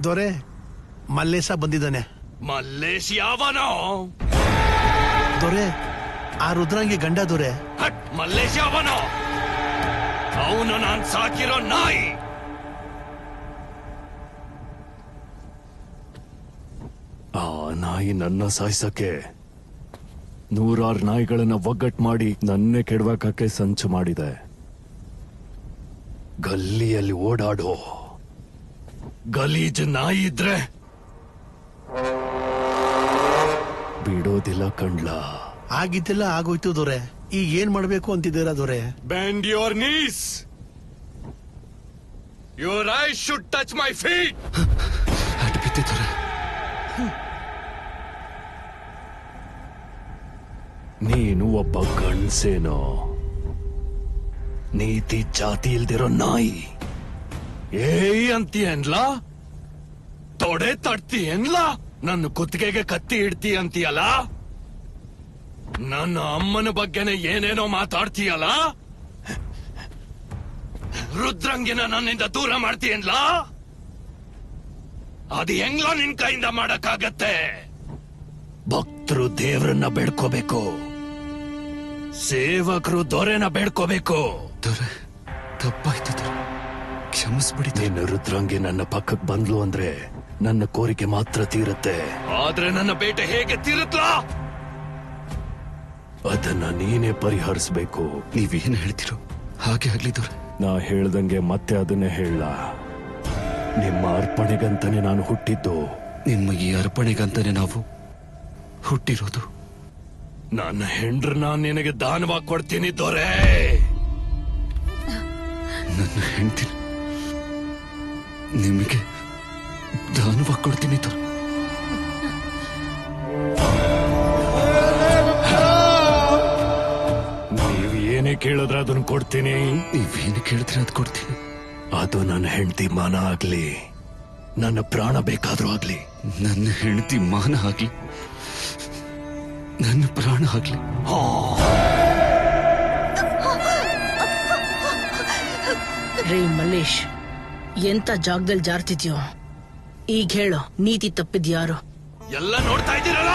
ದೊರೆ ಮಲ್ಲೇಶ ಬಂದಿದ್ದಾನೆ. ಮಲ್ಲೇಶ್ ಯಾವನೋ? ದೊರೆ ಆ ರುದ್ರಂಗಿ ಗಂಡ ದೊರೆ. ಹಟ್, ಮಲ್ಲೇಶ್ ಯಾವನೋ? ಅವನು ನಾನ್ ಸಾಕಿರೋ ನಾಯಿ. ಆ ನಾಯಿ ನನ್ನ ಸಾಯಿಸಕ್ಕೆ 100 ನಾಯಿಗಳನ್ನ ಒಗ್ಗಟ್ಟು ಮಾಡಿ ನನ್ನೇ ಕೆಡವಾಕಕ್ಕೆ ಸಂಚು ಮಾಡಿದೆ. ಗಲ್ಲಿಯಲ್ಲಿ ಓಡಾಡೋ ಗಲೀಜು ನಾಯಿ ಇದ್ರೆ ಬಿಡೋದಿಲ್ಲ ಕಣ್ಲ. ಆಗಿದ್ದೆಲ್ಲ ಆಗೋಯ್ತು ದೊರೆ. ಈಗ ಏನ್ ಮಾಡ್ಬೇಕು ಅಂತಿದ್ದೀರಾ ದೊರೆ? Bend your knees. Your eyes should touch my feet. ಅಡ್ಡ ಬಿದ್ದಿದ್ದಾರೆ. ನೀನು ಒಬ್ಬ ಗಂಡ್ಸೇನೋ, ನೀತಿ ಜಾತಿ ಇಲ್ದಿರೋ ನಾಯಿ. ಏಯ್ ಅಂತೀಯನ್ಲ, ತೊಡೆ ತಡ್ತೀಯನ್ಲ, ನನ್ನ ಕುತ್ತಿಗೆಗೆ ಕತ್ತಿ ಇಡ್ತೀಯ ಅಂತೀಯಲ್ಲ, ನನ್ನ ಅಮ್ಮನ ಬಗ್ಗೆನೆ ಏನೇನೋ ಮಾತಾಡ್ತೀಯಲ್ಲ, ರುದ್ರಂಗಿನ ನನ್ನಿಂದ ದೂರ ಮಾಡ್ತೀಯನ್ಲ, ಅದು ಹೆಂಗ್ಲ ನಿನ್ ಕೈಯಿಂದ ಮಾಡಕ್ಕಾಗತ್ತೆ? ಭಕ್ತರು ದೇವ್ರನ್ನ ಬೇಡ್ಕೋಬೇಕು, ಸೇವಕರು ದೊರೆನ ಬೇಡ್ಕೋಬೇಕು. ದೊರೆ ತಪ್ಪಾಯ್ತು ದೊರೆ, ಕ್ಷಮಿಸ್ಬಿಡಿ. ನೀನು ರುದ್ರಂಗಿ ನನ್ನ ಪಕ್ಕಕ್ಕೆ ಬಂದ್ಲು ಅಂದ್ರೆ ನನ್ನ ಕೋರಿಕೆ ಮಾತ್ರ ತೀರುತ್ತೆ. ಆದ್ರೆ ನನ್ನ ಬೇಟೆ ಹೇಗೆ ತೀರುತ್ಲಾ? ಅದನ್ನ ನೀನೇ ಪರಿಹರಿಸ್ಬೇಕು. ನೀವೇನು ಹೇಳ್ತಿರೋ ಹಾಗೆ ಆಗ್ಲಿ ದೊರೆ. ನಾ ಹೇಳ್ದಂಗೆ ಮತ್ತೆ ಅದನ್ನೇ ಹೇಳ. ನಿಮ್ಮ ಅರ್ಪಣೆಗಂತಾನೆ ನಾನು ಹುಟ್ಟಿದ್ದು. ನಿಮ್ಮ ಈ ಅರ್ಪಣೆಗಂತಾನೆ ನಾವು ಹುಟ್ಟಿರೋದು. ನನ್ನ ಹೆಂಡ್ರನ್ನ ನಿನಗೆ ದಾನವಾಗಿ ಕೊಡ್ತೀನಿ ದೊರೆ. ನನ್ನ ಹೆಂಡ್ತಿ ನಿಮಗೆ ದಾನವಾಗಿ ಕೊಡ್ತೀನಿ ದೊರೆ. ನೀವು ಏನೇ ಕೇಳಿದ್ರೆ ಅದನ್ನ ಕೊಡ್ತೀನಿ. ನೀವೇನು ಕೇಳಿದ್ರೆ ಅದು ಕೊಡ್ತೀನಿ. ಅದು ನನ್ನ ಹೆಂಡತಿ ಮಾನ ಆಗ್ಲಿ, ನನ್ನ ಪ್ರಾಣ ಬೇಕಾದ್ರೂ ಆಗ್ಲಿ. ನನ್ನ ಹೆಂಡತಿ ಮಾನ ಆಗ್ಲಿ, ನನ್ನ ಪ್ರಾಣ ಆಗ್ಲಿ. ರೇ ಮಲ್ಲೇಶ್, ಎಂತ ಜಾಗದಲ್ಲಿ ಜಾರ್ತಿದ್ಯೋ ಈಗ ಹೇಳೋ. ನೀತಿ ತಪ್ಪಿದ್ಯಾರು? ಎಲ್ಲ ನೋಡ್ತಾ ಇದ್ದೀರಲ್ಲ,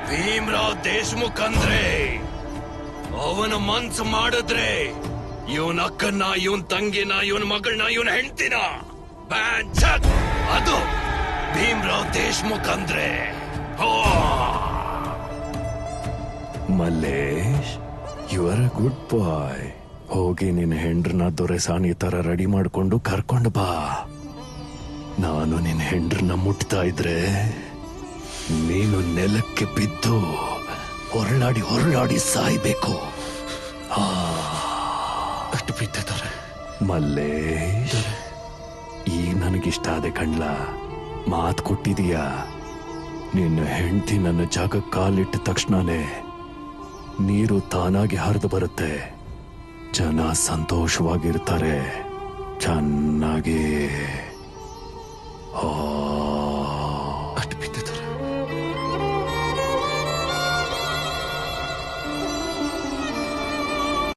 ಭೀಮ್ರಾವ್ ದೇಶ್ಮುಖ್ ಅಂದ್ರೆ ಅವನ ಮನ್ಸು ಮಾಡಿದ್ರೆ ಇವನ್ ಅಕ್ಕನ್ನ, ಇವನ್ ತಂಗಿನ, ಇವನ್ ಮಗಳನ್ನ, ಇವನ್ ಹೆಂಡ್ತಿನ ಅದು ಭೀಮ್ರಾವ್ ದೇಶ್ಮುಖ್ ಅಂದ್ರೆ. Mallesh, you are a good boy. ಹೋಗಿ ನಿನ್ನ ಹೆಂಡ್ರನ್ನ ದೊರೆ ಸಾನಿ ತರ ರೆಡಿ ಮಾಡ್ಕೊಂಡು ಕರ್ಕೊಂಡು ಬಾ. ನಾನು ನಿನ್ನ ಹೆಂಡ್ರನ್ನ ಮುಟ್ತಾ ಇದ್ರೆ ನೀನು ನೆಲಕ್ಕೆ ಬಿದ್ದು ಹೊರಳಾಡಿ ಹೊರಳಾಡಿ ಸಾಯ್ಬೇಕು. ಅಷ್ಟು ಬಿದ್ದ ದೊರೆ. ಮಲ್ಲೇಶ್, ಈಗ ನನಗಿಷ್ಟ ಆದೆ ಕಣ್ಲ. ಮಾತು ಕೊಟ್ಟಿದೀಯಾ, ನಿನ್ನ ಹೆಂಡತಿ ನನ್ನ ಜಾಗ ಕಾಲಿಟ್ಟ ತಕ್ಷಣನೇ ನೀರು ತಾನಾಗಿ ಹರಿದು ಬರುತ್ತೆ. ಜನ ಸಂತೋಷವಾಗಿರ್ತಾರೆ. ಚೆನ್ನಾಗಿ